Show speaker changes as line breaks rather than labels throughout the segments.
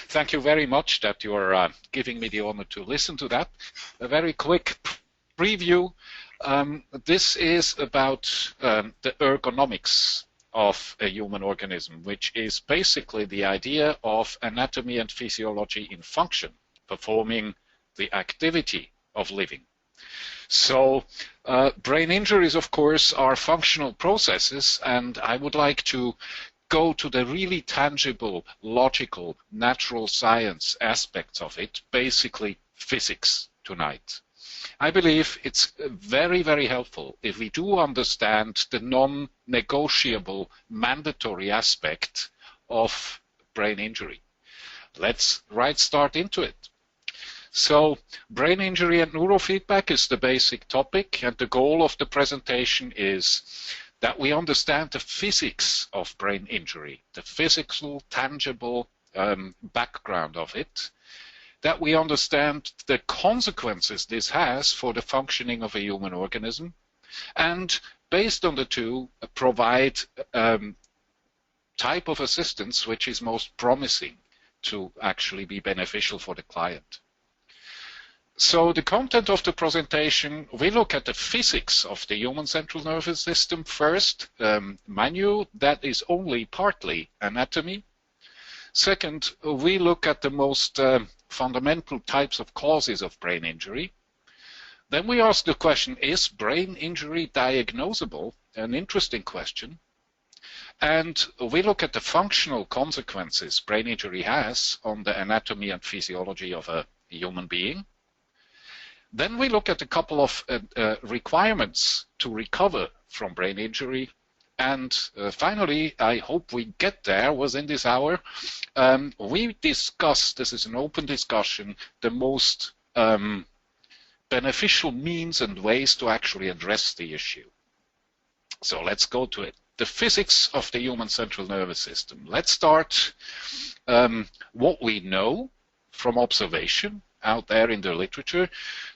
Thank you very much that you're giving me the honor to listen to that. A very quick preview. This is about the ergonomics of a human organism, which is basically the idea of anatomy and physiology in function, performing the activity of living. So brain injuries, of course, are functional processes, and I would like to go to the really tangible, logical, natural science aspects of it, basically physics tonight. I believe it's very, very helpful if we do understand the non-negotiable mandatory aspect of brain injury. Let's start into it. So, brain injury and neurofeedback is the basic topic, and the goal of the presentation is that we understand the physics of brain injury, the physical, tangible background of it, that we understand the consequences this has for the functioning of a human organism, and based on the two, provide type of assistance which is most promising to actually be beneficial for the client. So the content of the presentation, we look at the physics of the human central nervous system first. Mind you, that is only partly anatomy. Second, we look at the most fundamental types of causes of brain injury. Then we ask the question, is brain injury diagnosable? An interesting question. And we look at the functional consequences brain injury has on the anatomy and physiology of a human being. Then we look at a couple of requirements to recover from brain injury. And finally, I hope we get there within this hour. We discuss, this is an open discussion, the most beneficial means and ways to actually address the issue. So let's go to it. The physics of the human central nervous system. Let's start what we know from observation out there in the literature.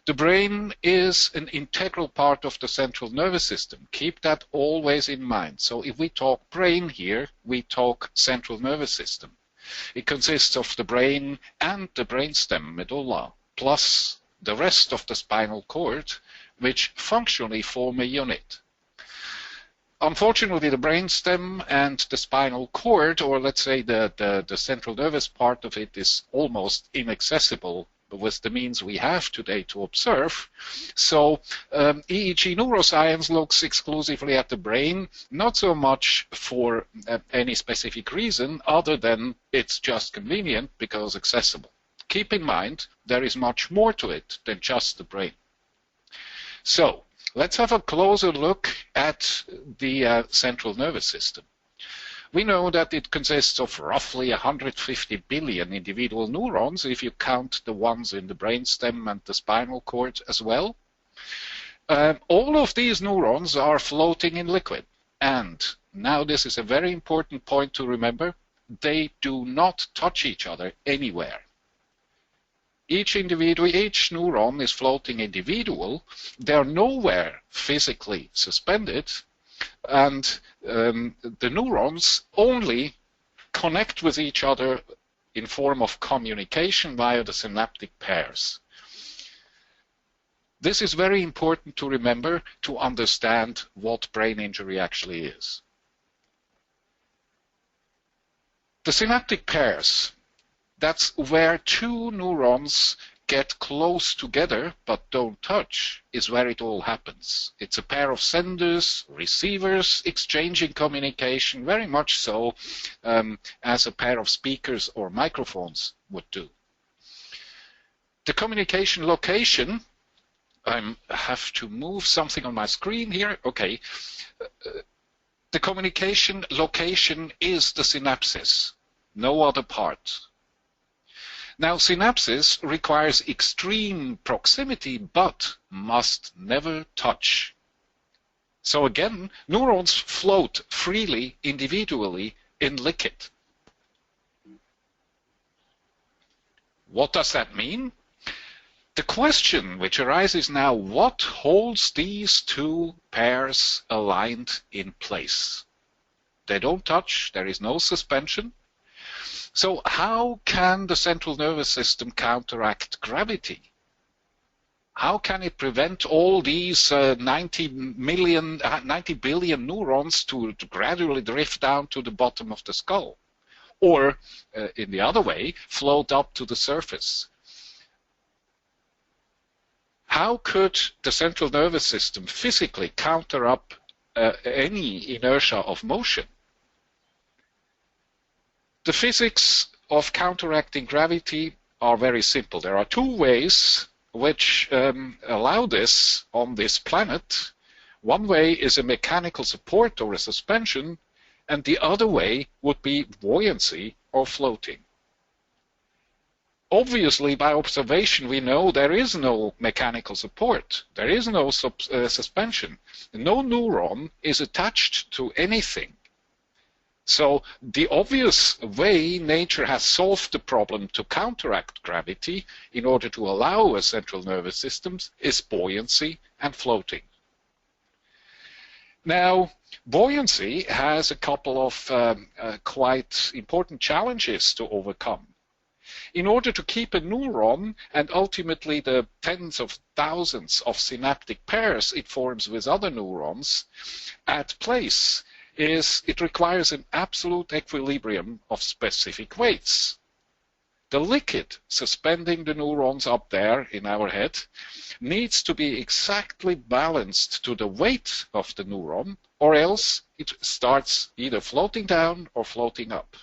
The brain is an integral part of the central nervous system. Keep that always in mind. So if we talk brain here, we talk central nervous system. It consists of the brain and the brainstem medulla, plus the rest of the spinal cord, which functionally form a unit. Unfortunately, the brainstem and the spinal cord, or let's say the central nervous part of it, is almost inaccessible with the means we have today to observe. So EEG neuroscience looks exclusively at the brain, not so much for any specific reason other than it's just convenient because accessible. Keep in mind, there is much more to it than just the brain. So let's have a closer look at the central nervous system. We know that it consists of roughly 150 billion individual neurons, if you count the ones in the brainstem and the spinal cord as well. All of these neurons are floating in liquid. And now this is a very important point to remember. They do not touch each other anywhere. Each neuron is floating individual. They are nowhere physically suspended. And the neurons only connect with each other in form of communication via the synaptic pairs. This is very important to remember to understand what brain injury actually is. The synaptic pairs, that's where two neurons get close together but don't touch, is where it all happens. It's a pair of senders, receivers, exchanging communication, very much so as a pair of speakers or microphones would do. The communication location, I have to move something on my screen here. Okay. The communication location is the synapses, no other part. Now, synapses requires extreme proximity, but must never touch. So again, neurons float freely, individually, in liquid. What does that mean? The question which arises now, what holds these two pairs aligned in place? They don't touch, there is no suspension. So how can the central nervous system counteract gravity? How can it prevent all these 90 billion neurons to gradually drift down to the bottom of the skull? Or, in the other way, float up to the surface? How could the central nervous system physically counter up any inertia of motion? The physics of counteracting gravity are very simple. There are two ways which allow this on this planet. One way is a mechanical support or a suspension, and the other way would be buoyancy or floating. Obviously, by observation, we know there is no mechanical support. There is no suspension. No neuron is attached to anything. So the obvious way nature has solved the problem to counteract gravity in order to allow a central nervous system is buoyancy and floating. Now, buoyancy has a couple of quite important challenges to overcome. In order to keep a neuron and ultimately the tens of thousands of synaptic pairs it forms with other neurons at place, it requires an absolute equilibrium of specific weights. The liquid suspending the neurons up there in our head needs to be exactly balanced to the weight of the neuron, or else it starts either floating down or floating up,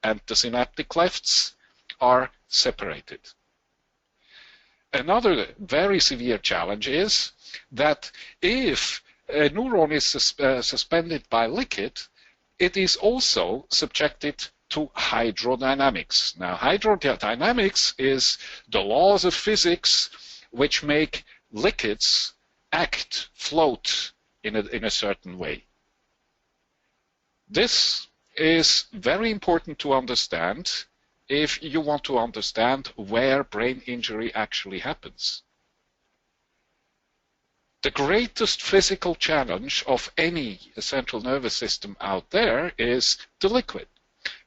and the synaptic clefts are separated. Another very severe challenge is that if a neuron is suspended by liquid, it is also subjected to hydrodynamics. Now, hydrodynamics is the laws of physics which make liquids act, float in a certain way. This is very important to understand if you want to understand where brain injury actually happens. The greatest physical challenge of any central nervous system out there is the liquid,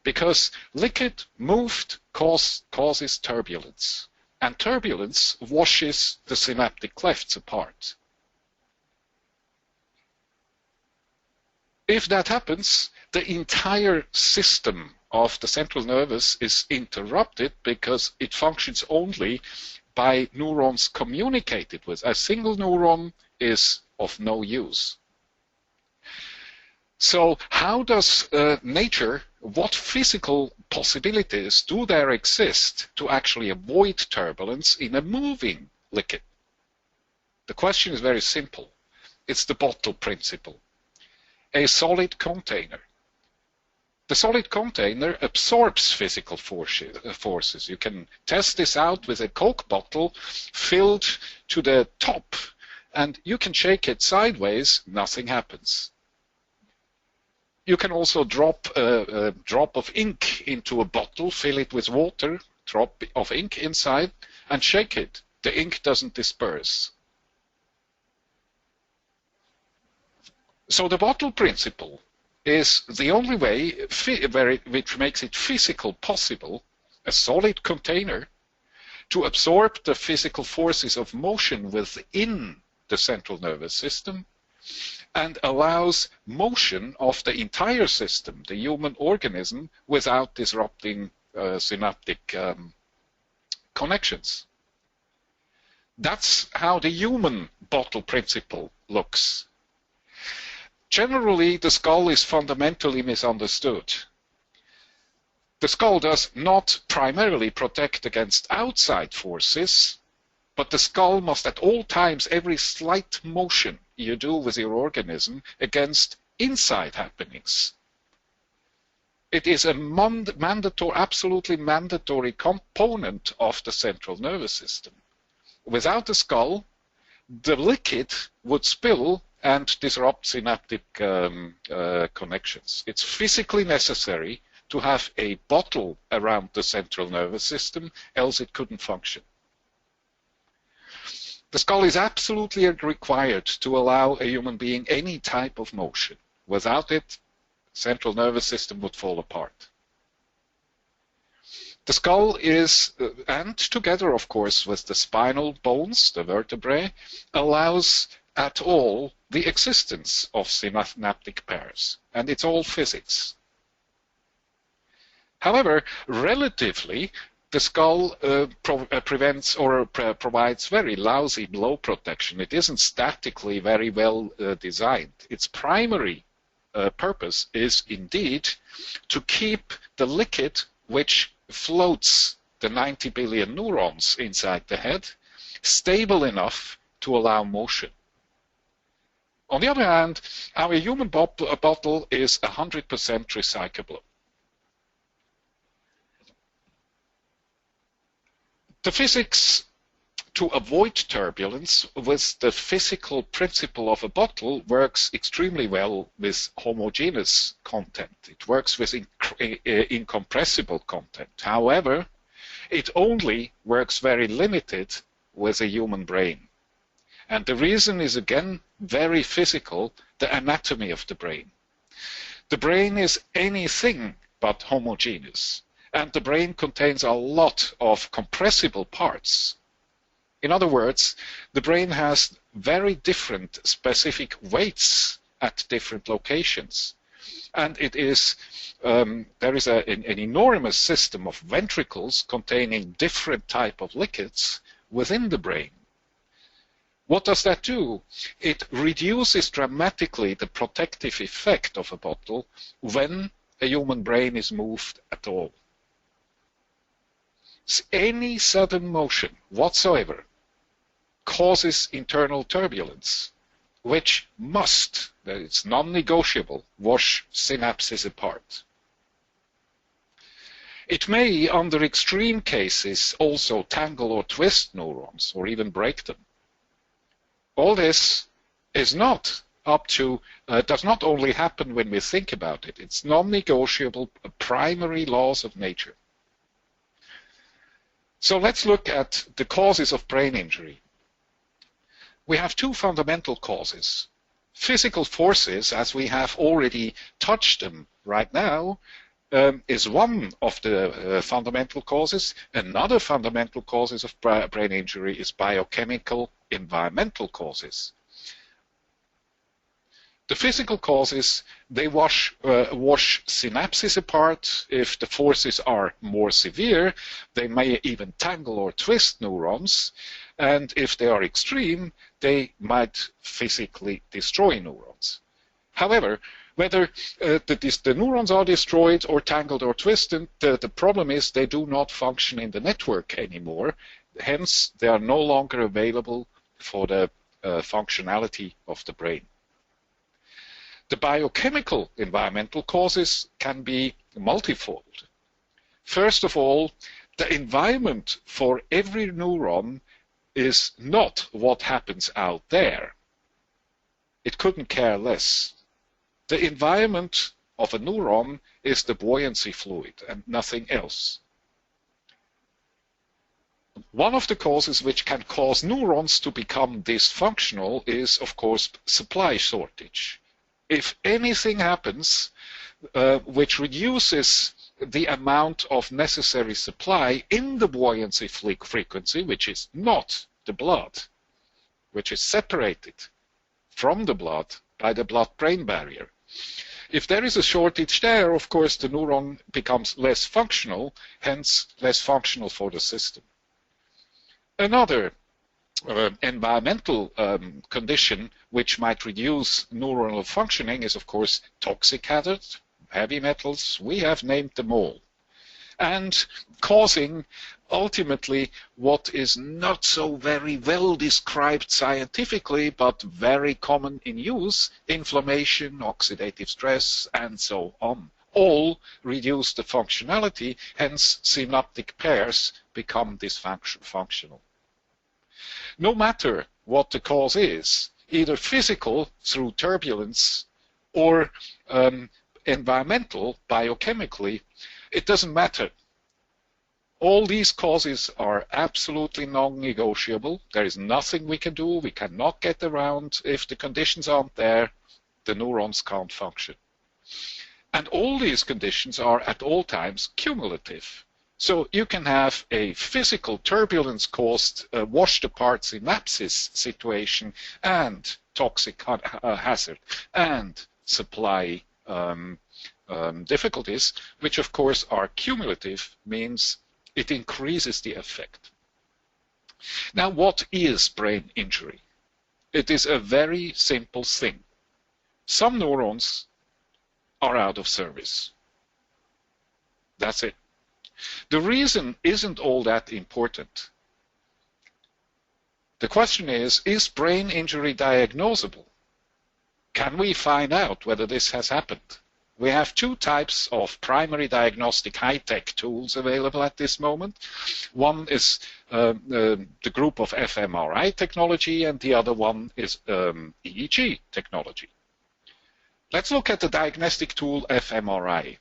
because liquid moved causes turbulence, and turbulence washes the synaptic clefts apart. If that happens, the entire system of the central nervous is interrupted because it functions only by neurons communicated with. A single neuron is of no use. So how does nature, what physical possibilities do there exist to actually avoid turbulence in a moving liquid? The question is very simple. It's the bottle principle. A solid container. The solid container absorbs physical forces. You can test this out with a Coke bottle filled to the top, and you can shake it sideways, nothing happens. You can also drop a drop of ink into a bottle, fill it with water, drop of ink inside, and shake it. The ink doesn't disperse. So the bottle principle is the only way which makes it physical possible, a solid container, to absorb the physical forces of motion within the central nervous system and allows motion of the entire system, the human organism, without disrupting synaptic connections. That's how the human bottle principle looks. Generally, the skull is fundamentally misunderstood. The skull does not primarily protect against outside forces, but the skull must at all times, every slight motion you do with your organism, against inside happenings. It is a absolutely mandatory component of the central nervous system. Without the skull, the liquid would spill and disrupt synaptic connections. It's physically necessary to have a bottle around the central nervous system, else it couldn't function. The skull is absolutely required to allow a human being any type of motion. Without it, the central nervous system would fall apart. The skull is, and together of course with the spinal bones, the vertebrae, allows at all the existence of synaptic pairs, and it's all physics. However, relatively, the skull prevents or provides very lousy blow protection. It isn't statically very well designed. Its primary purpose is indeed to keep the liquid which floats the 90 billion neurons inside the head stable enough to allow motion. On the other hand, our human bottle is 100% recyclable. The physics to avoid turbulence with the physical principle of a bottle works extremely well with homogeneous content. It works with incompressible content. However, it only works very limited with a human brain. And the reason is again very physical, the anatomy of the brain. The brain is anything but homogeneous. And the brain contains a lot of compressible parts. In other words, the brain has very different specific weights at different locations. And it is, there is an enormous system of ventricles containing different type of liquids within the brain. What does that do? It reduces dramatically the protective effect of a bottle when a human brain is moved at all. Any sudden motion whatsoever causes internal turbulence, which must, that it's non-negotiable, wash synapses apart. It may, under extreme cases, also tangle or twist neurons, or even break them. All this is not up to, does not only happen when we think about it, it's non-negotiable primary laws of nature. So let's look at the causes of brain injury. We have two fundamental causes. Physical forces, as we have already touched them right now, is one of the fundamental causes. Another fundamental causes of brain injury is biochemical environmental causes. The physical causes, they wash synapses apart. If the forces are more severe, they may even tangle or twist neurons. And if they are extreme, they might physically destroy neurons. However, whether the neurons are destroyed or tangled or twisted, the problem is they do not function in the network anymore. Hence, they are no longer available for the functionality of the brain. The biochemical environmental causes can be multifold. First of all, the environment for every neuron is not what happens out there. It couldn't care less. The environment of a neuron is the buoyancy fluid and nothing else. One of the causes which can cause neurons to become dysfunctional is, of course, supply shortage. If anything happens which reduces the amount of necessary supply in the buoyancy frequency, which is not the blood, which is separated from the blood by the blood-brain barrier. If there is a shortage there, of course, the neuron becomes less functional, hence less functional for the system. Another environmental condition which might reduce neuronal functioning is, of course, toxic hazards, heavy metals. We have named them all. And causing ultimately what is not so very well described scientifically, but very common in use, inflammation, oxidative stress, and so on. All reduce the functionality, hence synaptic pairs become dysfunctional. No matter what the cause is, either physical through turbulence or environmental, biochemically, it doesn't matter. All these causes are absolutely non-negotiable. There is nothing we can do. We cannot get around. If the conditions aren't there, the neurons can't function. And all these conditions are at all times cumulative. So you can have a physical turbulence-caused washed-apart synapses situation and toxic hazard and supply difficulties, which of course are cumulative, means it increases the effect. Now, what is brain injury? It is a very simple thing. Some neurons are out of service. That's it. The reason isn't all that important. The question is brain injury diagnosable? Can we find out whether this has happened? We have two types of primary diagnostic high-tech tools available at this moment. One is the group of fMRI technology, and the other one is EEG technology. Let's look at the diagnostic tool fMRI.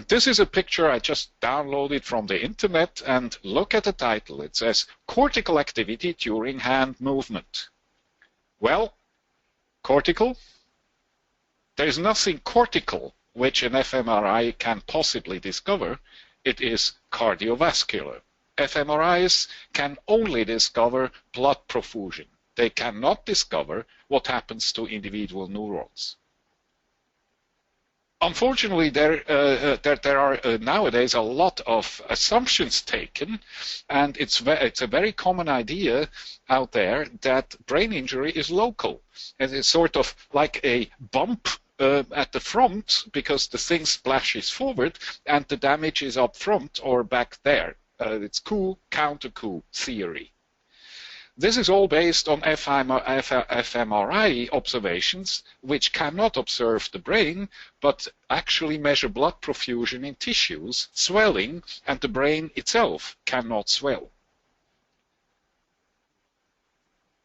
This is a picture I just downloaded from the internet, and look at the title. It says cortical activity during hand movement. Well, cortical? There is nothing cortical which an fMRI can possibly discover. It is cardiovascular. fMRIs can only discover blood perfusion. They cannot discover what happens to individual neurons. Unfortunately, there are nowadays a lot of assumptions taken, and it's a very common idea out there that brain injury is local. And it's sort of like a bump at the front because the thing splashes forward and the damage is up front or back there. It's coup, counter-coup theory. This is all based on fMRI observations, which cannot observe the brain, but actually measure blood perfusion in tissues, swelling, and the brain itself cannot swell.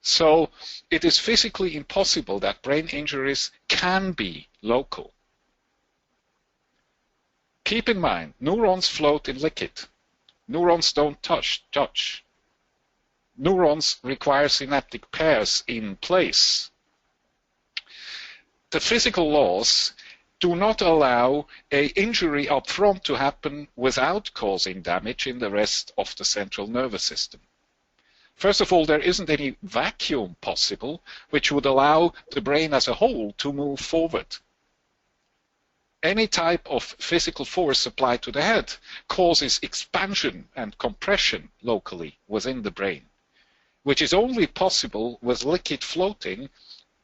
So it is physically impossible that brain injuries can be local. Keep in mind, neurons float in liquid. Neurons don't touch. Neurons require synaptic pairs in place. The physical laws do not allow an injury up front to happen without causing damage in the rest of the central nervous system. First of all, there isn't any vacuum possible which would allow the brain as a whole to move forward. Any type of physical force applied to the head causes expansion and compression locally within the brain, which is only possible with liquid floating,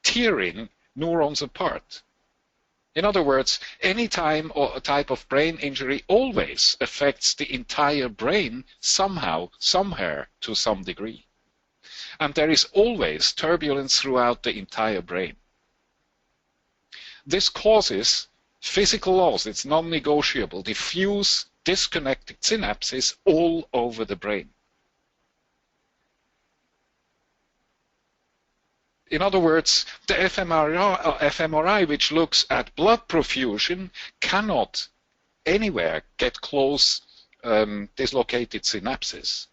tearing neurons apart. In other words, any time or type of brain injury always affects the entire brain somehow, somewhere, to some degree. And there is always turbulence throughout the entire brain. This causes physical laws, it's non-negotiable, diffuse, disconnected synapses all over the brain. In other words, the fMRI, which looks at blood perfusion, cannot anywhere get close dislocated synapses.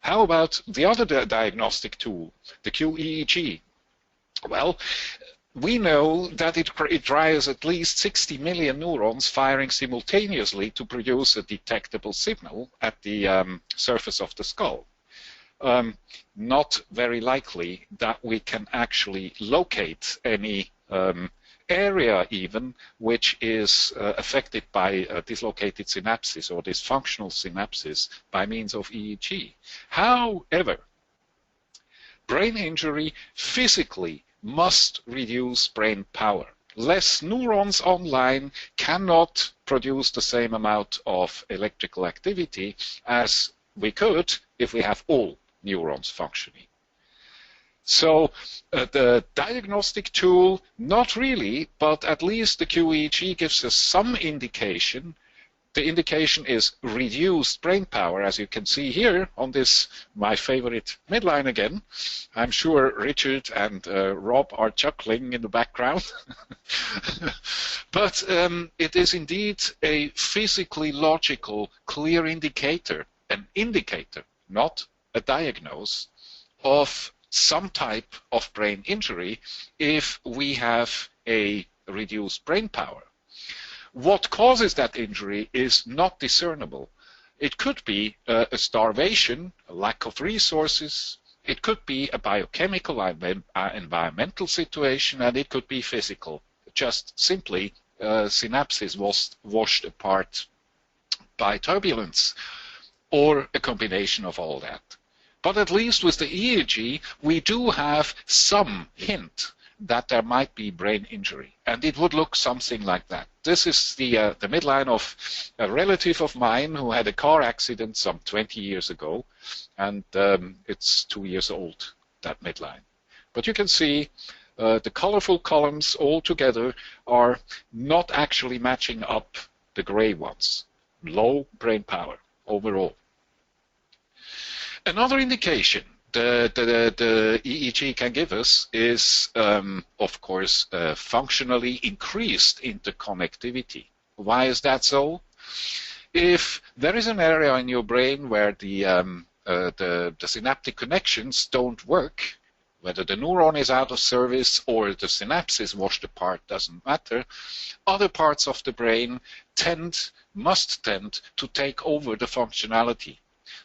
How about the other diagnostic tool, the QEEG? Well, we know that it drives at least 60 million neurons firing simultaneously to produce a detectable signal at the surface of the skull. Not very likely that we can actually locate any area even which is affected by dislocated synapses or dysfunctional synapses by means of EEG. However, brain injury physically must reduce brain power. Less neurons online cannot produce the same amount of electrical activity as we could if we have all neurons functioning. So the diagnostic tool, not really, but at least the QEEG gives us some indication. The indication is reduced brain power, as you can see here on this, my favorite midline again. I'm sure Richard and Rob are chuckling in the background. But it is indeed a physically logical, clear indicator, an indicator, not a diagnosis, of some type of brain injury if we have a reduced brain power. What causes that injury is not discernible. It could be a starvation, a lack of resources. It could be a biochemical, environmental situation, and it could be physical. Just simply synapses washed apart by turbulence, or a combination of all that. But at least with the EEG, we do have some hint that there might be brain injury, and it would look something like that. This is the midline of a relative of mine who had a car accident some 20 years ago, and it's 2 years old, that midline. But you can see the colorful columns all together are not actually matching up the gray ones. Low brain power overall. Another indication the EEG can give us is, of course, functionally increased interconnectivity. Why is that so? If there is an area in your brain where the synaptic connections don't work, whether the neuron is out of service or the synapse is washed apart, doesn't matter, other parts of the brain must tend to take over the functionality.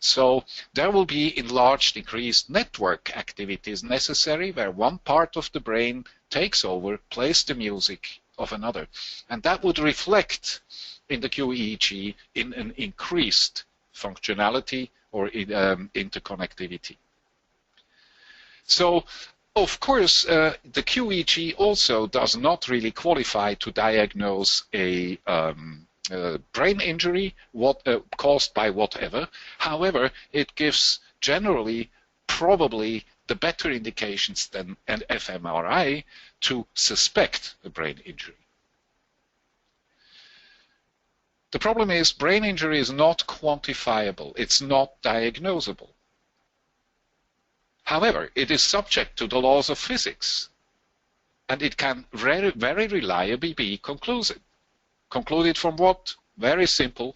So there will be enlarged, increased network activities necessary where one part of the brain takes over, plays the music of another. And that would reflect in the QEEG in an increased functionality or interconnectivity. So, of course, the QEEG also does not really qualify to diagnose a brain injury caused by whatever. However, it gives generally probably the better indications than an fMRI to suspect a brain injury. The problem is brain injury is not quantifiable. It's not diagnosable. However, it is subject to the laws of physics, and it can very, very reliably be conclusive. Concluded from what? Very simple,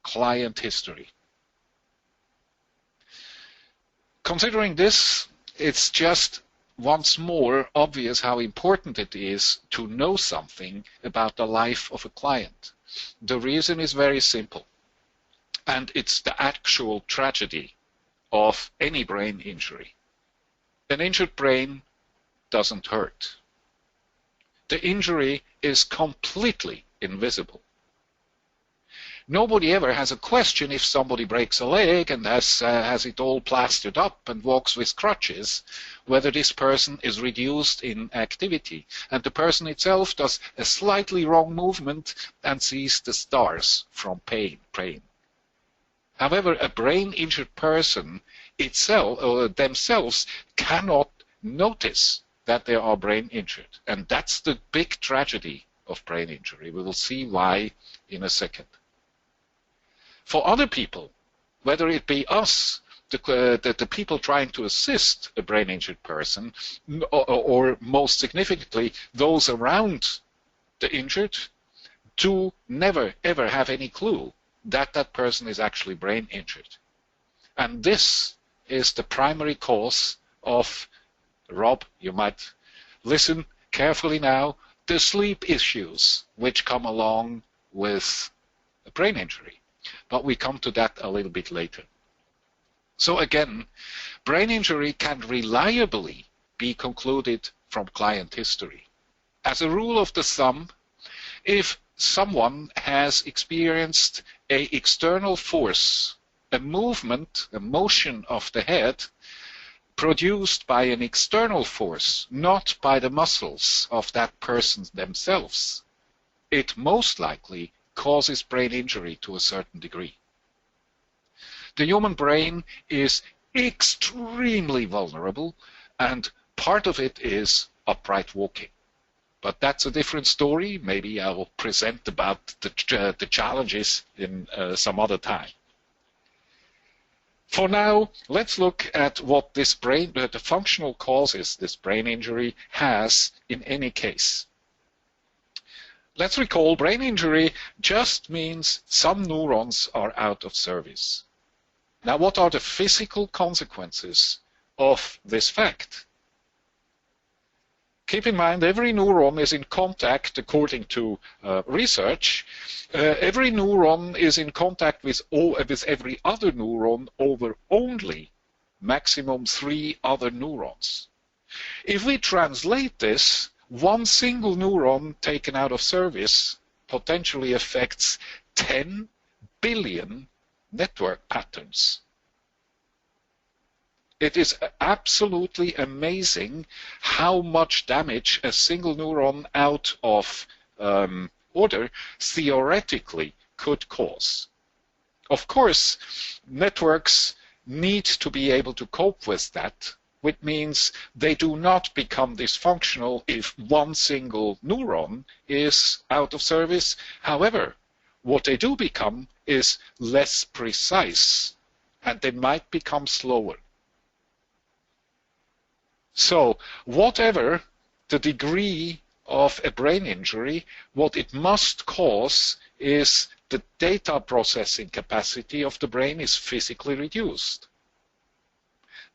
client history. Considering this, it's just once more obvious how important it is to know something about the life of a client. The reason is very simple, and it's the actual tragedy of any brain injury. An injured brain doesn't hurt. The injury is completely invisible. Nobody ever has a question if somebody breaks a leg and has it all plastered up and walks with crutches, whether this person is reduced in activity. And the person itself does a slightly wrong movement and sees the stars from pain. However, a brain-injured person themselves cannot notice that they are brain injured. And that's the big tragedy of brain injury. We will see why in a second. For other people, whether it be us, the people trying to assist a brain injured person, or most significantly, those around the injured, do never ever have any clue that that person is actually brain injured. And this is the primary cause of, Rob, you might listen carefully now, the sleep issues which come along with a brain injury. But we come to that a little bit later. So again, brain injury can reliably be concluded from client history. As a rule of the thumb, if someone has experienced an external force, a movement, a motion of the head, produced by an external force, not by the muscles of that person themselves, it most likely causes brain injury to a certain degree. The human brain is extremely vulnerable, and part of it is upright walking. But that's a different story. Maybe I will present about the challenges in some other time. For now, let's look at what this the functional causes this brain injury has in any case. Let's recall brain injury just means some neurons are out of service. Now, what are the physical consequences of this fact? Keep in mind, every neuron is in contact, according to research, every neuron is in contact with every other neuron over only maximum 3 other neurons. If we translate this, one single neuron taken out of service potentially affects 10 billion network patterns. It is absolutely amazing how much damage a single neuron out of order theoretically could cause. Of course, networks need to be able to cope with that, which means they do not become dysfunctional if one single neuron is out of service. However, what they do become is less precise, and they might become slower. So whatever the degree of a brain injury, what it must cause is the data processing capacity of the brain is physically reduced.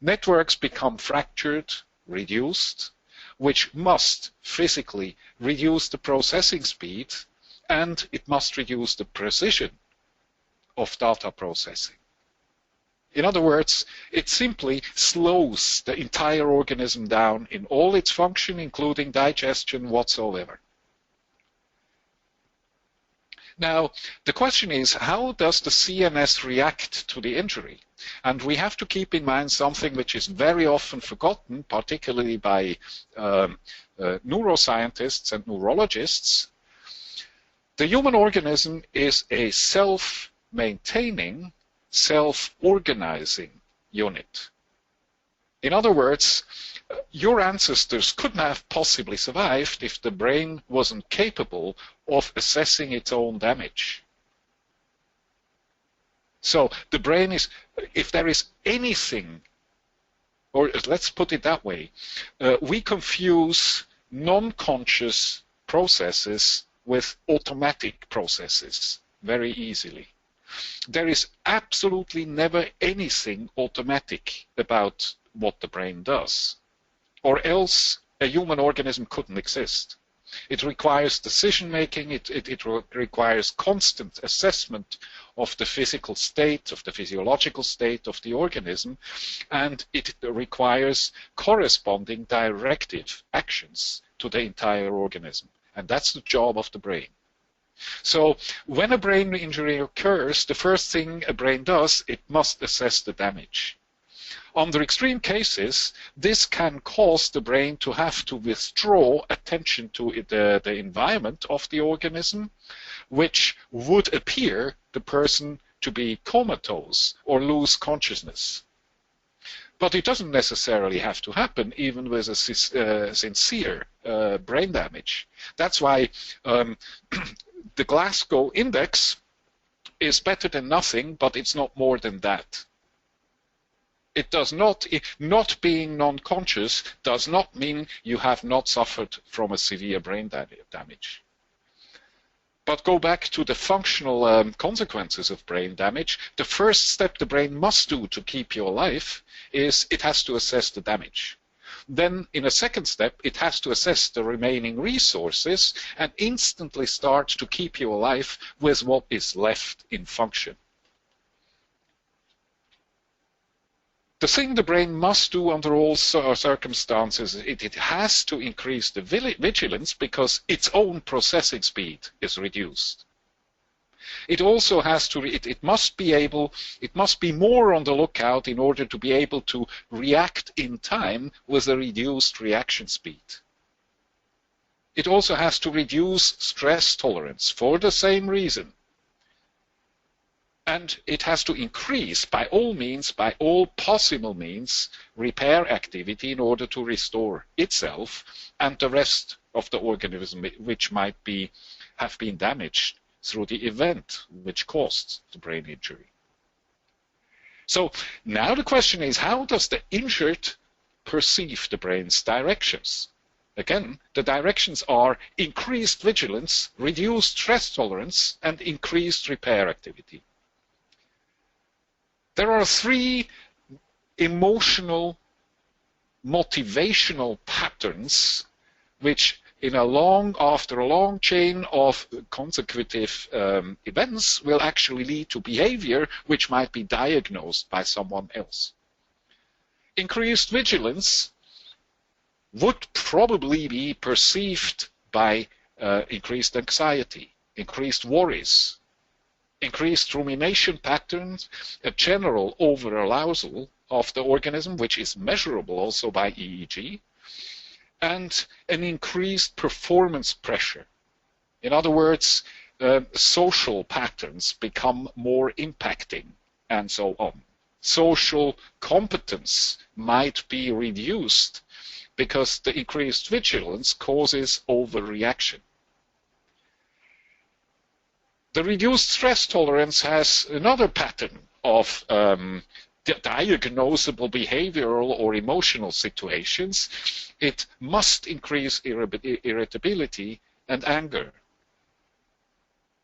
Networks become fractured, reduced, which must physically reduce the processing speed, and it must reduce the precision of data processing. In other words, it simply slows the entire organism down in all its function, including digestion whatsoever. Now, the question is, how does the CNS react to the injury? And we have to keep in mind something which is very often forgotten, particularly by neuroscientists and neurologists. The human organism is a self-maintaining, self-organizing unit. In other words, your ancestors couldn't have possibly survived if the brain wasn't capable of assessing its own damage. So the brain is, if there is anything, or let's put it that way, we confuse non-conscious processes with automatic processes very easily. There is absolutely never anything automatic about what the brain does, or else a human organism couldn't exist. It requires decision making, it requires constant assessment of the physical state, of the physiological state of the organism, and it requires corresponding directive actions to the entire organism. And that's the job of the brain. So when a brain injury occurs, the first thing a brain does, it must assess the damage. Under extreme cases, this can cause the brain to have to withdraw attention to the environment of the organism, which would appear the person to be comatose or lose consciousness. But it doesn't necessarily have to happen even with a sincere brain damage. That's why the Glasgow index is better than nothing, but it's not more than that. It does not being non-conscious does not mean you have not suffered from a severe brain damage. But go back to the functional consequences of brain damage. The first step the brain must do to keep you alive is it has to assess the damage. Then in a second step, it has to assess the remaining resources and instantly start to keep you alive with what is left in function. The thing the brain must do under all circumstances, it has to increase the vigilance because its own processing speed is reduced. It also has to, it must be more on the lookout in order to be able to react in time with a reduced reaction speed. It also has to reduce stress tolerance for the same reason. And it has to increase, by all means, by all possible means, repair activity in order to restore itself and the rest of the organism which might have been damaged through the event which caused the brain injury. So now the question is, how does the injured perceive the brain's directions? Again, the directions are increased vigilance, reduced stress tolerance, and increased repair activity. There are three emotional, motivational patterns which after a long chain of consecutive events will actually lead to behavior which might be diagnosed by someone else. Increased vigilance would probably be perceived by increased anxiety, increased worries, increased rumination patterns, a general over-arousal of the organism, which is measurable also by EEG, and an increased performance pressure. In other words, social patterns become more impacting, and so on. Social competence might be reduced because the increased vigilance causes overreaction. The reduced stress tolerance has another pattern of diagnosable behavioral or emotional situations. It must increase irritability and anger.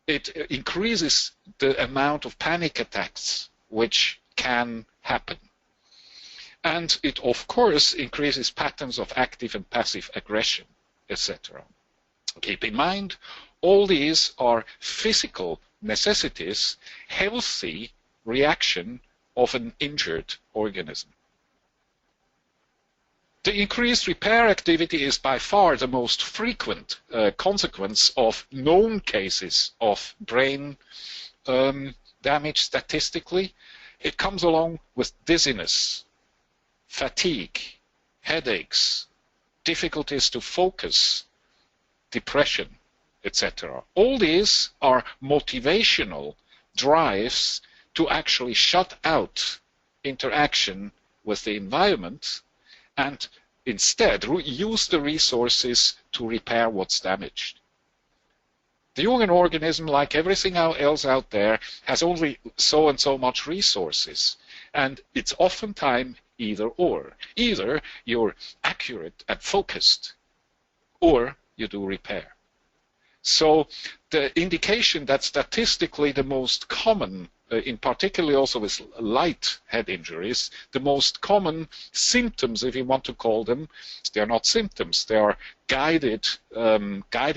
It increases the amount of panic attacks which can happen. And it, of course, increases patterns of active and passive aggression, etc. Keep in mind, all these are physical necessities, healthy reaction of an injured organism. The increased repair activity is by far the most frequent consequence of known cases of brain damage statistically. It comes along with dizziness, fatigue, headaches, difficulties to focus, depression, etc. All these are motivational drives to actually shut out interaction with the environment and instead use the resources to repair what's damaged. The human organism, like everything else out there, has only so and so much resources, and it's oftentimes either or. Either you're accurate and focused, or you do repair. So the indication that statistically the most common, in particular also with light head injuries, the most common symptoms, if you want to call them, they are not symptoms, they are guided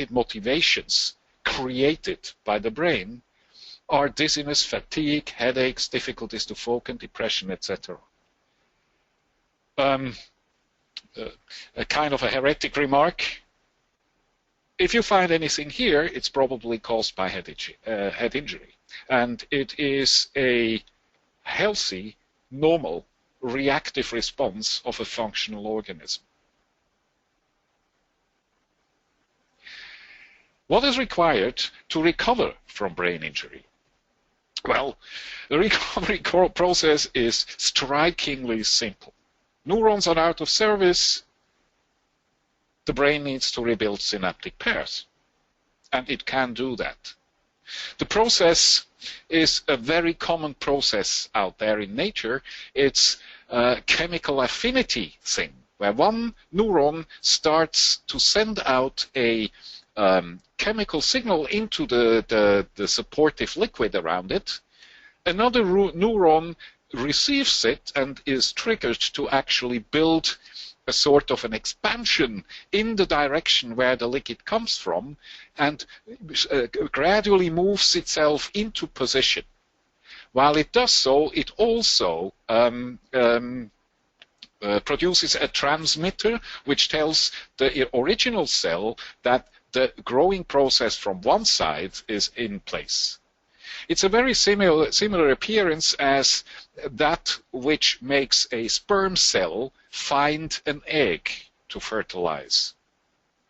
motivations created by the brain, are dizziness, fatigue, headaches, difficulties to focus, depression, etc. A kind of a heretic remark. If you find anything here, it's probably caused by head injury. And it is a healthy, normal, reactive response of a functional organism. What is required to recover from brain injury? Well, the recovery process is strikingly simple. Neurons are out of service. The brain needs to rebuild synaptic pairs, and it can do that. The process is a very common process out there in nature. It's a chemical affinity thing, where one neuron starts to send out a chemical signal into the supportive liquid around it. Another neuron receives it and is triggered to actually build a sort of an expansion in the direction where the liquid comes from, and gradually moves itself into position. While it does so, it also produces a transmitter which tells the original cell that the growing process from one side is in place. It's a very similar appearance as that which makes a sperm cell find an egg to fertilize.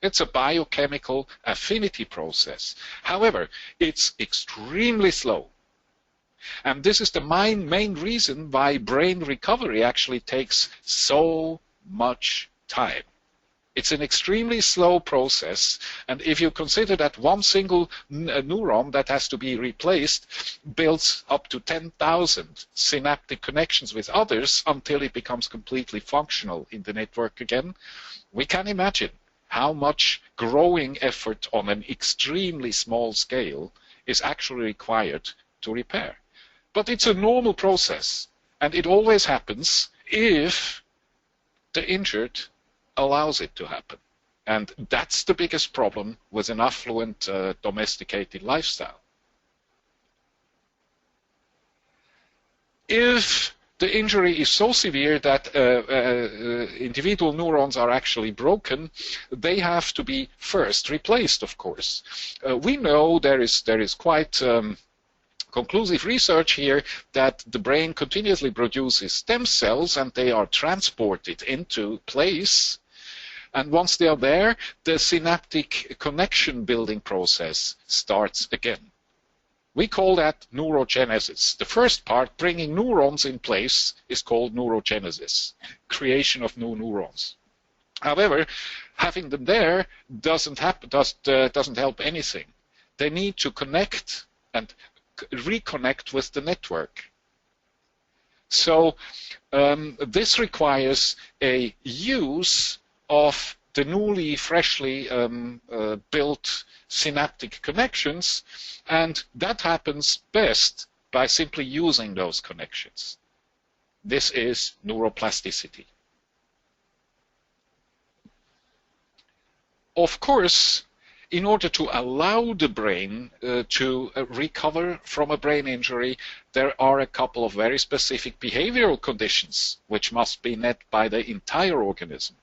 It's a biochemical affinity process. However, it's extremely slow. And this is the main reason why brain recovery actually takes so much time. It's an extremely slow process, and if you consider that one single neuron that has to be replaced builds up to 10,000 synaptic connections with others until it becomes completely functional in the network again, we can imagine how much growing effort on an extremely small scale is actually required to repair. But it's a normal process, and it always happens if the injured allows it to happen. And that's the biggest problem with an affluent, domesticated lifestyle. If the injury is so severe that individual neurons are actually broken, they have to be first replaced, of course. We know there is quite conclusive research here that the brain continuously produces stem cells and they are transported into place. And once they are there, the synaptic connection building process starts again. We call that neurogenesis. The first part, bringing neurons in place, is called neurogenesis, creation of new neurons. However, having them there doesn't help anything. They need to connect and reconnect with the network. So this requires a use of the newly, freshly built synaptic connections, and that happens best by simply using those connections. This is neuroplasticity. Of course, in order to allow the brain to recover from a brain injury, there are a couple of very specific behavioral conditions which must be met by the entire organism.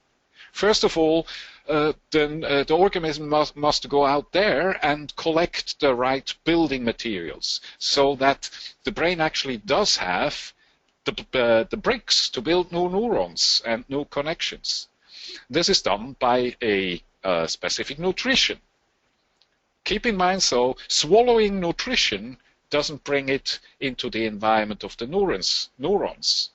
First of all, the organism must go out there and collect the right building materials so that the brain actually does have the bricks to build new neurons and new connections. This is done by a specific nutrition. Keep in mind, so swallowing nutrition doesn't bring it into the environment of the neurons.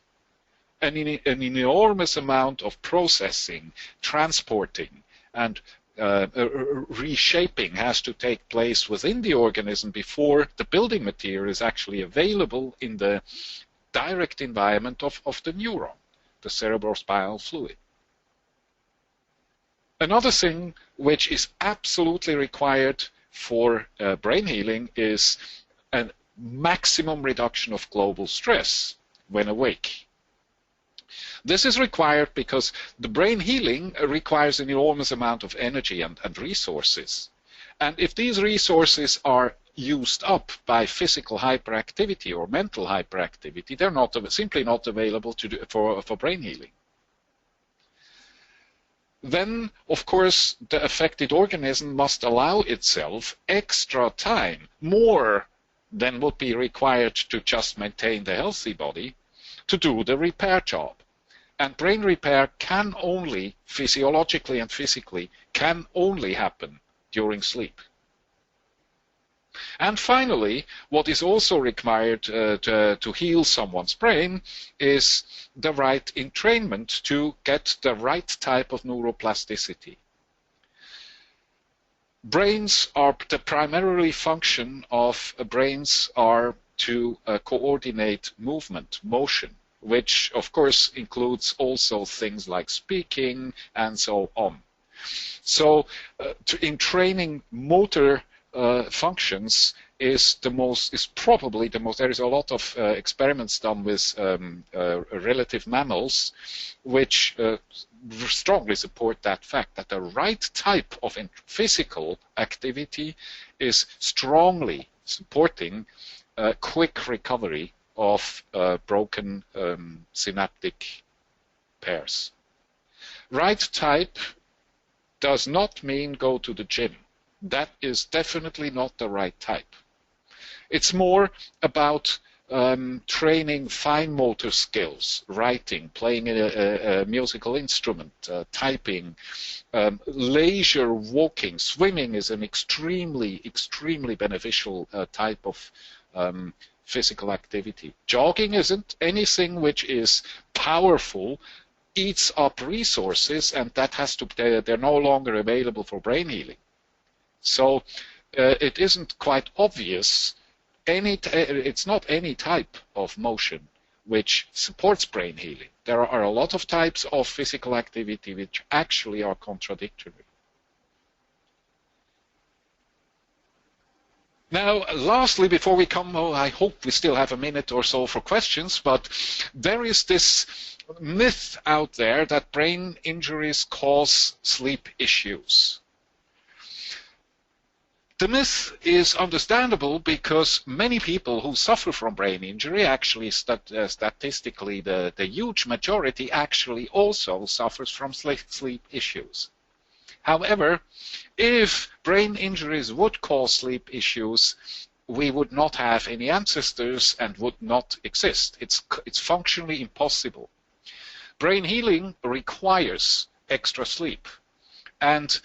An enormous amount of processing, transporting, and reshaping has to take place within the organism before the building material is actually available in the direct environment of the neuron, the cerebrospinal fluid. Another thing which is absolutely required for brain healing is a maximum reduction of global stress when awake. This is required because the brain healing requires an enormous amount of energy and resources. And if these resources are used up by physical hyperactivity or mental hyperactivity, they're simply not available for brain healing. Then, of course, the affected organism must allow itself extra time, more than would be required to just maintain the healthy body, to do the repair job. And brain repair can only, physiologically and physically, can only happen during sleep. And finally, what is also required to heal someone's brain is the right entrainment to get the right type of neuroplasticity. Brains are, the primary function of brains are to coordinate movement, motion, which of course includes also things like speaking and so on. So in training motor functions is probably the most, there is a lot of experiments done with relative mammals which strongly support that fact that the right type of physical activity is strongly supporting quick recovery of broken synaptic pairs. Right type does not mean go to the gym. That is definitely not the right type. It's more about training fine motor skills, writing, playing a musical instrument, typing, leisure walking. Swimming is an extremely beneficial type of physical activity. Jogging isn't. Anything which is powerful eats up resources, and that has to, they're no longer available for brain healing. So it isn't quite obvious. It's not any type of motion which supports brain healing. There are a lot of types of physical activity which actually are contradictory. Now, lastly, before we come, I hope we still have a minute or so for questions, but there is this myth out there that brain injuries cause sleep issues. The myth is understandable because many people who suffer from brain injury, actually statistically the huge majority actually also suffers from sleep issues. However, if brain injuries would cause sleep issues, we would not have any ancestors and would not exist. It's functionally impossible. Brain healing requires extra sleep, and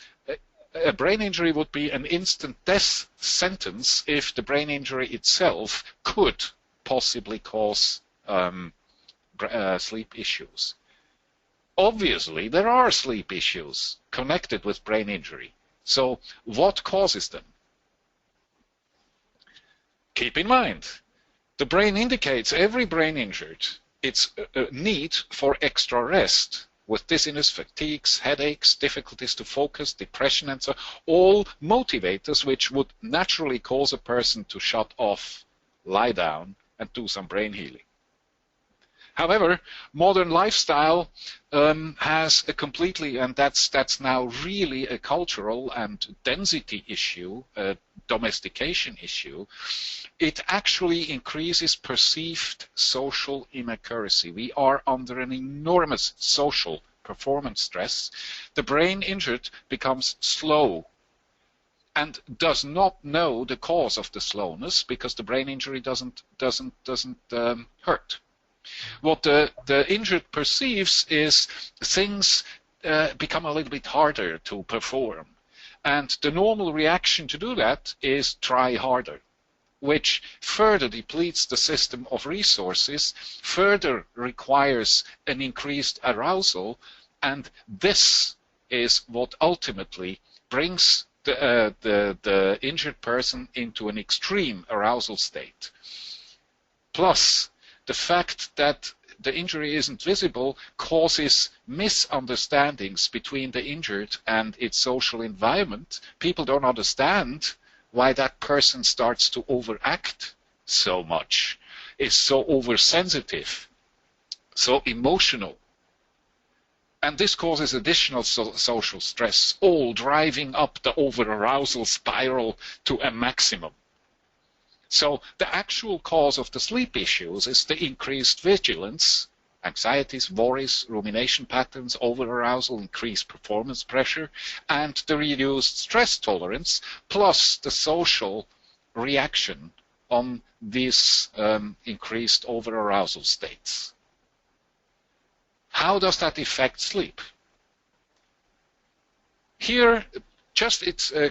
a brain injury would be an instant death sentence if the brain injury itself could possibly cause sleep issues. Obviously, there are sleep issues connected with brain injury. So what causes them? Keep in mind, the brain indicates every brain injured its need for extra rest, with dizziness, fatigues, headaches, difficulties to focus, depression, and so on, all motivators which would naturally cause a person to shut off, lie down, and do some brain healing. However, modern lifestyle has a completely, and that's now really a cultural and density issue, a domestication issue. It actually increases perceived social inaccuracy. We are under an enormous social performance stress. The brain injured becomes slow and does not know the cause of the slowness because the brain injury doesn't hurt. What the injured perceives is things become a little bit harder to perform. And the normal reaction to do that is try harder, which further depletes the system of resources, further requires an increased arousal, and this is what ultimately brings the injured person into an extreme arousal state. Plus, the fact that the injury isn't visible causes misunderstandings between the injured and its social environment. People don't understand why that person starts to overact so much, is so oversensitive, so emotional. And this causes additional social stress, all driving up the over-arousal spiral to a maximum. So the actual cause of the sleep issues is the increased vigilance, anxieties, worries, rumination patterns, over-arousal, increased performance pressure, and the reduced stress tolerance, plus the social reaction on these increased over-arousal states. How does that affect sleep? Here,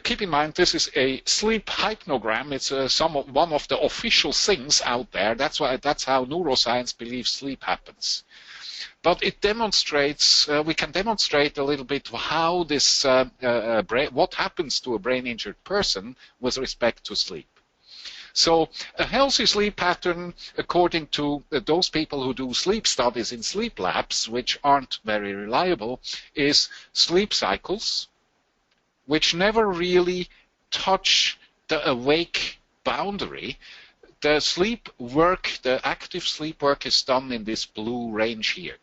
keep in mind, this is a sleep hypnogram. It's one of the official things out there. That's how neuroscience believes sleep happens. But it demonstrates, we can demonstrate a little bit how this, what happens to a brain-injured person with respect to sleep. So a healthy sleep pattern, according to those people who do sleep studies in sleep labs, which aren't very reliable, is sleep cycles, which never really touch the awake boundary. The sleep work, the active sleep work is done in this blue range here.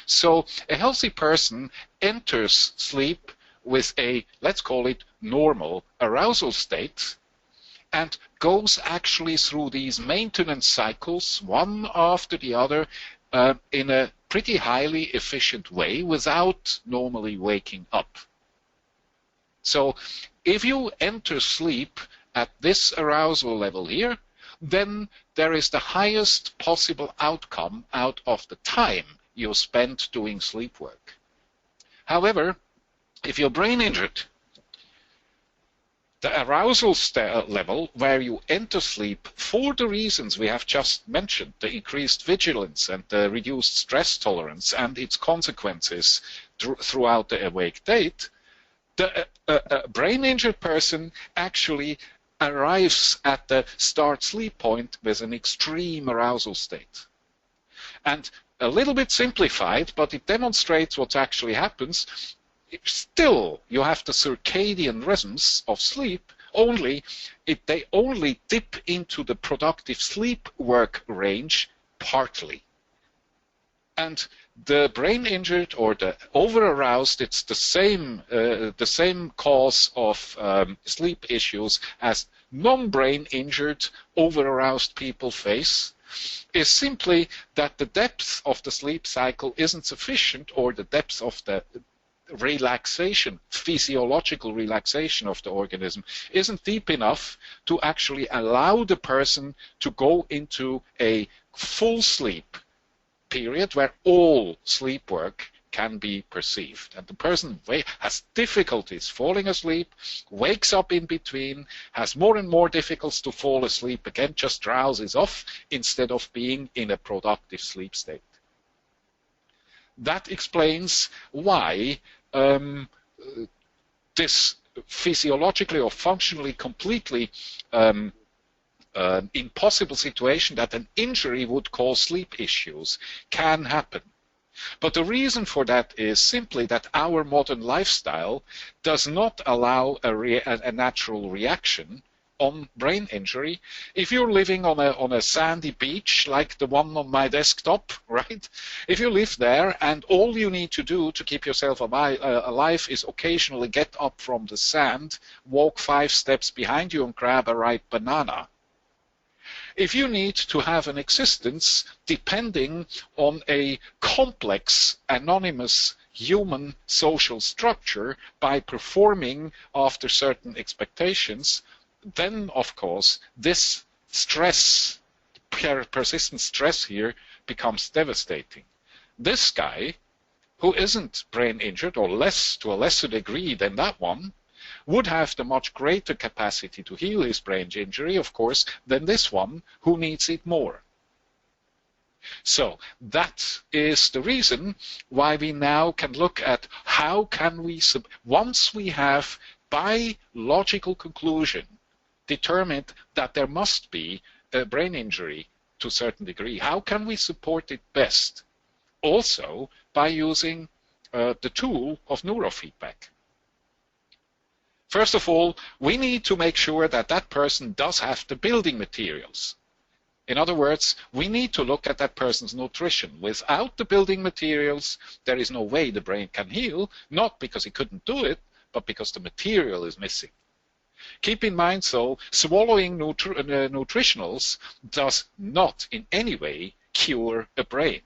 So a healthy person enters sleep with a, let's call it, normal arousal state, and goes actually through these maintenance cycles, one after the other, in a pretty highly efficient way without normally waking up. So if you enter sleep at this arousal level here, then there is the highest possible outcome out of the time you spent doing sleep work. However, if you're brain injured, the arousal level where you enter sleep for the reasons we have just mentioned, the increased vigilance and the reduced stress tolerance and its consequences throughout the awake state, the brain-injured person actually arrives at the start sleep point with an extreme arousal state. And a little bit simplified, but it demonstrates what actually happens. Still, you have the circadian rhythms of sleep they only dip into the productive sleep work range partly. And the brain injured or the over-aroused, it's the same cause of sleep issues as non-brain injured over-aroused people face, is simply that the depth of the sleep cycle isn't sufficient, or the depth of the relaxation, physiological relaxation of the organism isn't deep enough to actually allow the person to go into a full sleep period where all sleep work can be perceived. And the person has difficulties falling asleep, wakes up in between, has more and more difficulties to fall asleep again, just drowses off instead of being in a productive sleep state. That explains why this physiologically or functionally completely impossible situation that an injury would cause sleep issues can happen. But the reason for that is simply that our modern lifestyle does not allow a natural reaction on brain injury. If you're living on a sandy beach like the one on my desktop, right? If you live there and all you need to do to keep yourself alive is occasionally get up from the sand, walk 5 steps behind you and grab a ripe banana. If you need to have an existence depending on a complex, anonymous human social structure by performing after certain expectations, then of course this stress, persistent stress here, becomes devastating. This guy, who isn't brain injured, or to a lesser degree than that one, would have the much greater capacity to heal his brain injury, of course, than this one who needs it more. So that is the reason why we now can look at how can we, once we have by logical conclusion determined that there must be a brain injury to a certain degree, how can we support it best? Also by using the tool of neurofeedback. First of all, we need to make sure that that person does have the building materials. In other words, we need to look at that person's nutrition. Without the building materials, there is no way the brain can heal, not because he couldn't do it, but because the material is missing. Keep in mind, so swallowing nutritionals does not in any way cure a brain.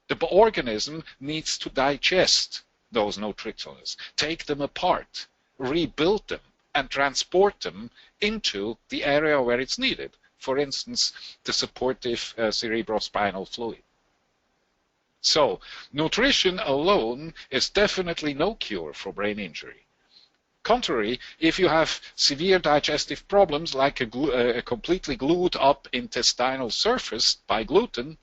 The organism needs to digest those nutritionals, take them apart, rebuild them, and transport them into the area where it's needed. For instance, the supportive cerebrospinal fluid. So, nutrition alone is definitely no cure for brain injury. Contrary, if you have severe digestive problems like a completely glued up intestinal surface by gluten,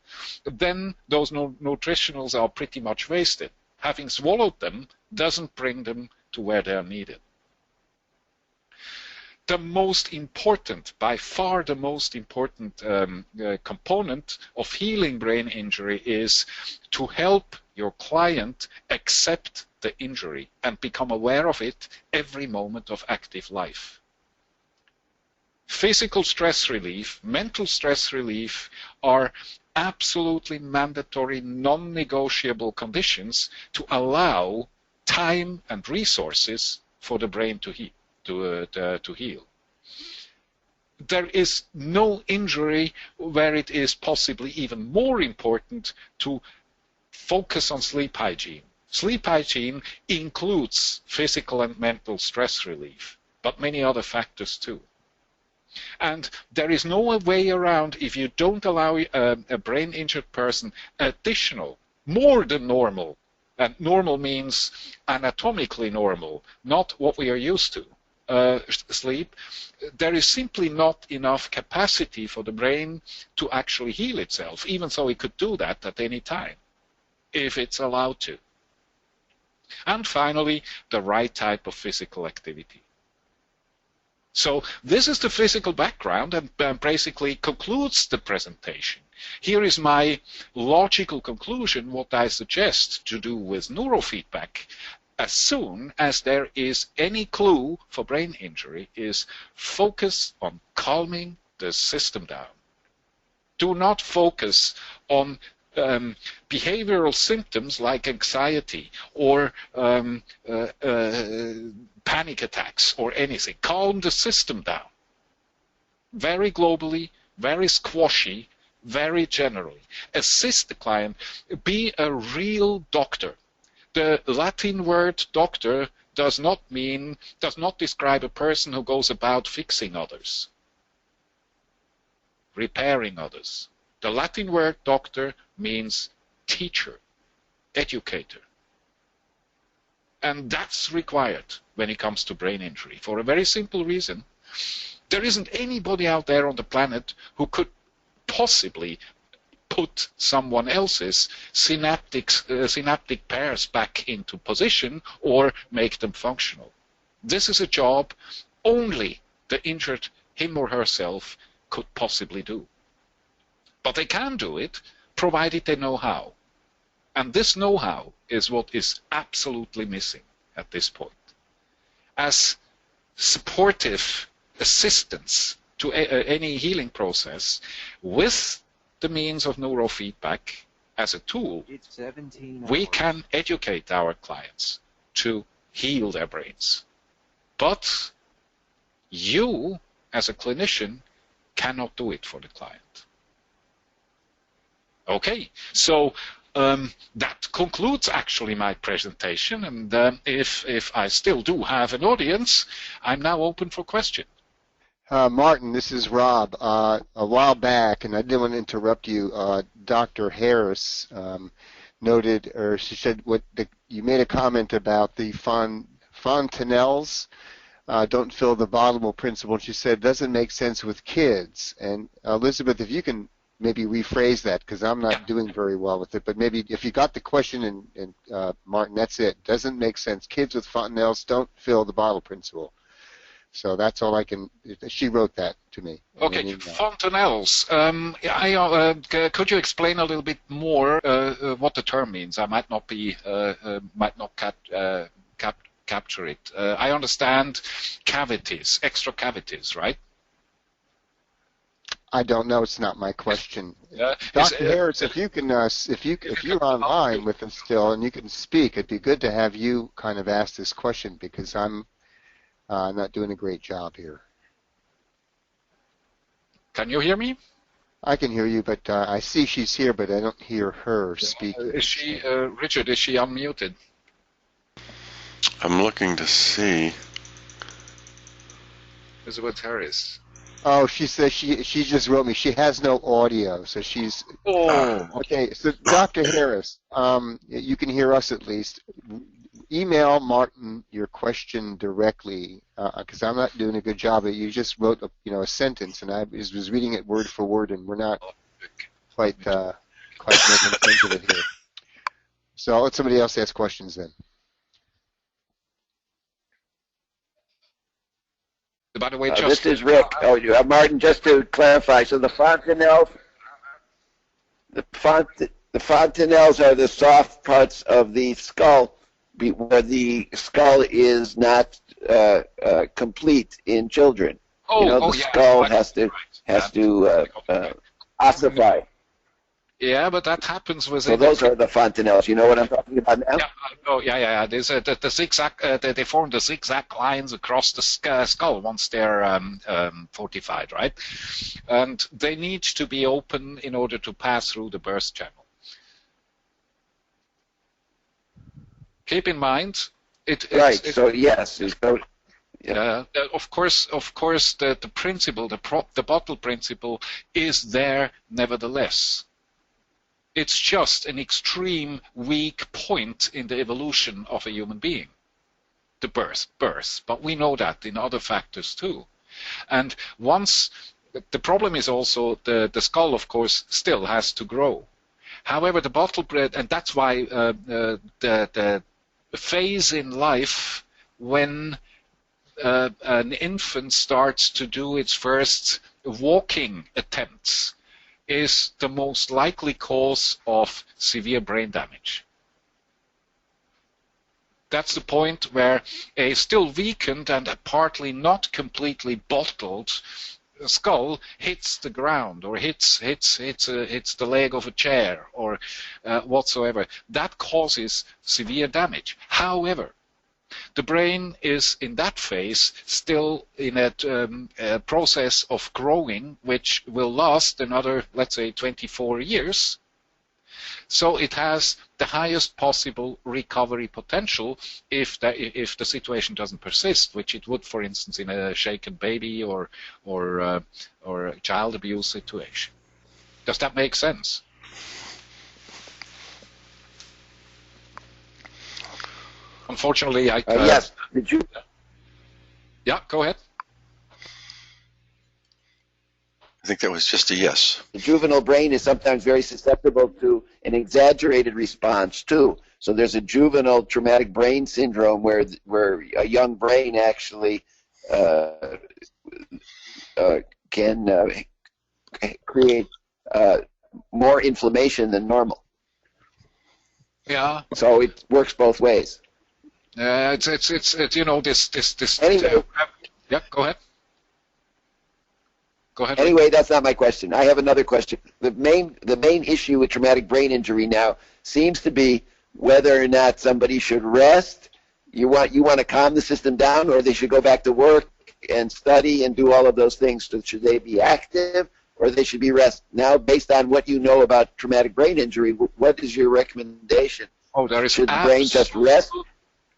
then those nutritionals are pretty much wasted. Having swallowed them doesn't bring them to where they are needed. The most important, by far the most important component of healing brain injury is to help your client accept the injury and become aware of it every moment of active life. Physical stress relief, mental stress relief are absolutely mandatory, non-negotiable conditions to allow time and resources for the brain to heal. To heal. There is no injury where it is possibly even more important to focus on sleep hygiene. Sleep hygiene includes physical and mental stress relief, but many other factors too. And there is no way around if you don't allow a brain injured person additional, more than normal, and normal means anatomically normal, not what we are used to. Sleep, there is simply not enough capacity for the brain to actually heal itself, even though it could do that at any time, if it's allowed to. And finally, the right type of physical activity. So this is the physical background and basically concludes the presentation. Here is my logical conclusion, what I suggest to do with neurofeedback. as soon as there is any clue for brain injury, is focus on calming the system down. Do not focus on behavioral symptoms like anxiety or panic attacks or anything. Calm the system down. Very globally, very squashy, very generally. Assist the client. Be a real doctor. The Latin word doctor does not describe a person who goes about fixing others, repairing others. The Latin word doctor means teacher, educator. And that's required when it comes to brain injury for a very simple reason. There isn't anybody out there on the planet who could possibly put someone else's synaptic pairs back into position or make them functional. This is a job only the injured him or herself could possibly do. But they can do it provided they know how. And this know-how is what is absolutely missing at this point. As supportive assistance to any healing process with the means of neurofeedback as a tool, we can educate our clients to heal their brains. But you, as a clinician, cannot do it for the client. Okay, so that concludes actually my presentation, and if I still do have an audience, I'm now open for questions.
Martin, this is Rob. A while back, and I didn't want to interrupt you, Dr. Harris noted, or she said, you made a comment about the fontanelles don't fill the bottle principle, and she said it doesn't make sense with kids. And Elizabeth, if you can maybe rephrase that, because I'm not doing very well with it, but maybe if you got the question, and Martin, that's it. Doesn't make sense. Kids with fontanelles don't fill the bottle principle. So that's all I can. She wrote that to me.
Okay, fontanelles. Could you explain a little bit more what the term means? I might not capture it. I understand cavities, extra cavities, right?
I don't know. It's not my question. Dr. Harris, if you're online with us still and you can speak, it'd be good to have you kind of ask this question, because I'm not doing a great job here.
Can you hear me?
I can hear you, but I see she's here, but I don't hear her speaking.
Is she, Richard, is she unmuted?
I'm looking to see.
Elizabeth Harris.
Oh, she says she just wrote me. She has no audio, so she's.
Oh.
Okay, so Dr. Harris, you can hear us at least. Email Martin your question directly, because I'm not doing a good job. You just wrote a sentence, and I was reading it word for word, and we're not quite making sense of it here. So I'll let somebody else ask questions then.
By the way,
this is Rick. Martin, just to clarify, so the fontanelles, the fontanelles are the soft parts of the skull where the skull is not complete in children. The skull has to ossify.
Yeah, but that happens with.
So those are the fontanelles. You know what I'm talking about now?
Yeah. There's the zigzag. They form the zigzag lines across the skull once they're fortified, right? And they need to be open in order to pass through the burst channel. Keep in mind,
yes.
Yeah. Of course, the principle, the bottle principle, is there nevertheless. It's just an extreme weak point in the evolution of a human being, the birth. But we know that in other factors too. And once the problem is also the skull, of course, still has to grow. However, the bottle bread, and that's why the phase in life when an infant starts to do its first walking attempts is the most likely cause of severe brain damage. That's the point where a still weakened and a partly not completely bottled skull hits the ground or hits the leg of a chair or whatsoever. That causes severe damage. However, the brain is in that phase still in a process of growing, which will last another, let's say, 24 years. So it has the highest possible recovery potential if the situation doesn't persist, which it would, for instance, in a shaken baby or a child abuse situation. Does that make sense? Unfortunately,
yes. Did you?
Yeah, go ahead.
I think that was just a yes.
The juvenile brain is sometimes very susceptible to an exaggerated response too. So there's a juvenile traumatic brain syndrome where a young brain actually can create more inflammation than normal.
Yeah.
So it works both ways.
It's you know this.
Anyway.
Yeah, go ahead. Go ahead.
Anyway, that's not my question. I have another question. The main issue with traumatic brain injury now seems to be whether or not somebody should rest. You want to calm the system down, or they should go back to work and study and do all of those things. So should they be active, or they should be rest? Now, based on what you know about traumatic brain injury, what is your recommendation?
Oh, there is
should the brain just rest?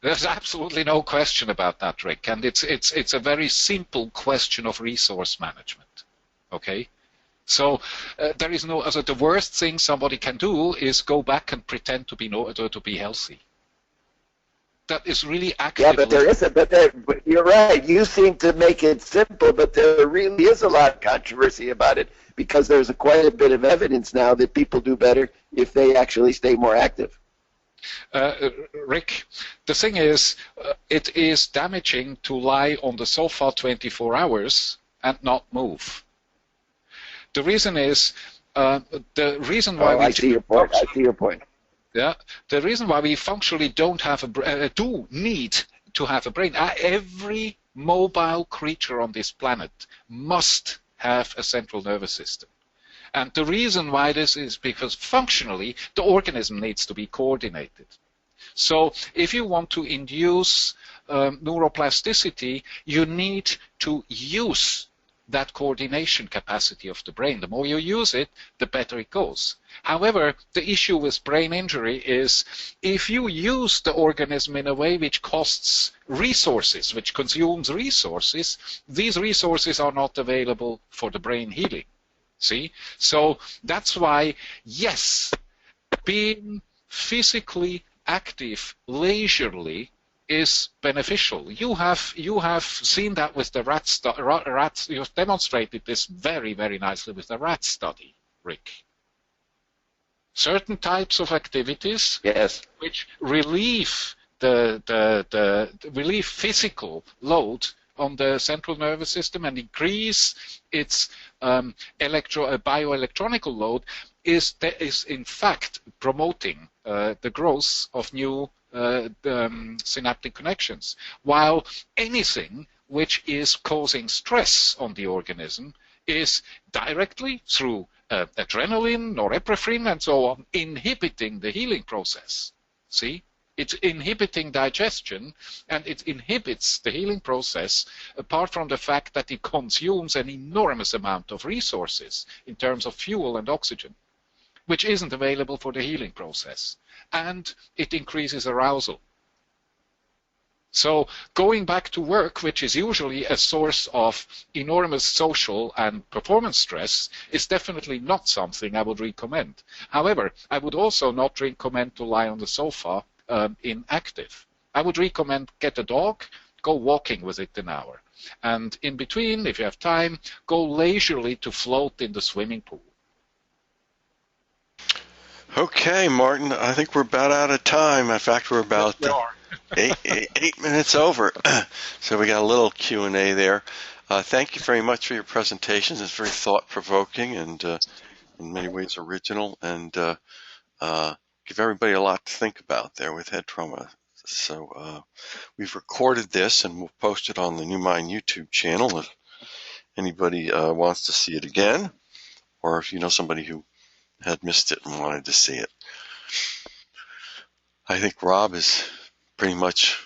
There's absolutely no question about that, Rick, and it's a very simple question of resource management. Okay, so there is no. The worst thing somebody can do is go back and pretend to be healthy. That is really active.
Yeah, but there is but you're right. You seem to make it simple, but there really is a lot of controversy about it because there's quite a bit of evidence now that people do better if they actually stay more active.
Rick, the thing is, it is damaging to lie on the sofa 24 hours and not move. The reason is, the reason why
I see your point. I see your point.
Yeah, the reason why we functionally don't have do need to have a brain. Every mobile creature on this planet must have a central nervous system. And the reason why this is because functionally the organism needs to be coordinated. So if you want to induce neuroplasticity, you need to use that coordination capacity of the brain. The more you use it, the better it goes. However, the issue with brain injury is if you use the organism in a way which costs resources, which consumes resources, these resources are not available for the brain healing. See? So that's why, yes, being physically active leisurely is beneficial. You have seen that with the rats. You've demonstrated this very, very nicely with the rat study, Rick. Certain types of activities,
yes,
which relieve relieve physical load on the central nervous system and increase its bioelectronical load, is in fact promoting the growth of new synaptic connections, while anything which is causing stress on the organism is directly through adrenaline, norepinephrine, and so on, inhibiting the healing process. See? It's inhibiting digestion, and it inhibits the healing process, apart from the fact that it consumes an enormous amount of resources in terms of fuel and oxygen, which isn't available for the healing process. And it increases arousal. So going back to work, which is usually a source of enormous social and performance stress, is definitely not something I would recommend. However, I would also not recommend to lie on the sofa inactive. I would recommend get a dog, go walking with it an hour. And in between, if you have time, go leisurely to float in the swimming pool.
Okay, Martin, I think we're about out of time. In fact, we're about eight minutes over. So we got a little Q&A there. Thank you very much for your presentations. It's very thought-provoking and in many ways original, and give everybody a lot to think about there with head trauma. So we've recorded this and we'll post it on the NewMind YouTube channel if anybody wants to see it again, or if you know somebody who had missed it and wanted to see it. I think Rob is pretty much...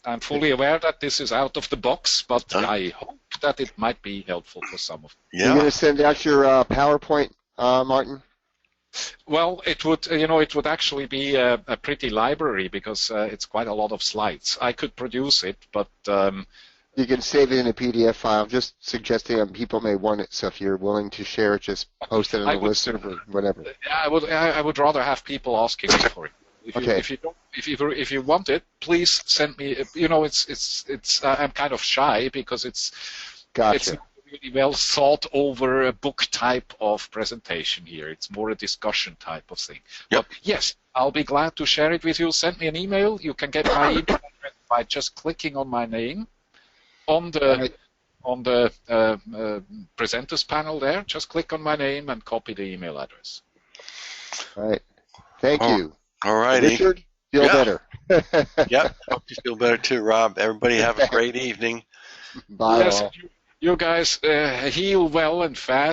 I'm fully aware that this is out of the box, but I hope that it might be helpful for some of you.
Yeah.
You're going to send out your PowerPoint, Martin?
Well, it would actually be a pretty library because it's quite a lot of slides. I could produce it, but
you can save it in a PDF file. Just suggesting people may want it. So if you're willing to share it, just post it on the list or whatever.
I would rather have people asking me for it. If you want it, please send me. I'm kind of shy because it's not a really well thought over a book type of presentation here. It's more a discussion type of thing.
Yep.
But yes, I'll be glad to share it with you. Send me an email. You can get my email address by just clicking on my name on the presenters panel there. Just click on my name and copy the email address.
All right. Thank you.
All righty.
Richard, feel better.
Yep. Hope you feel better too, Rob. Everybody have a great evening.
Bye.
Yes, you guys heal well and fast.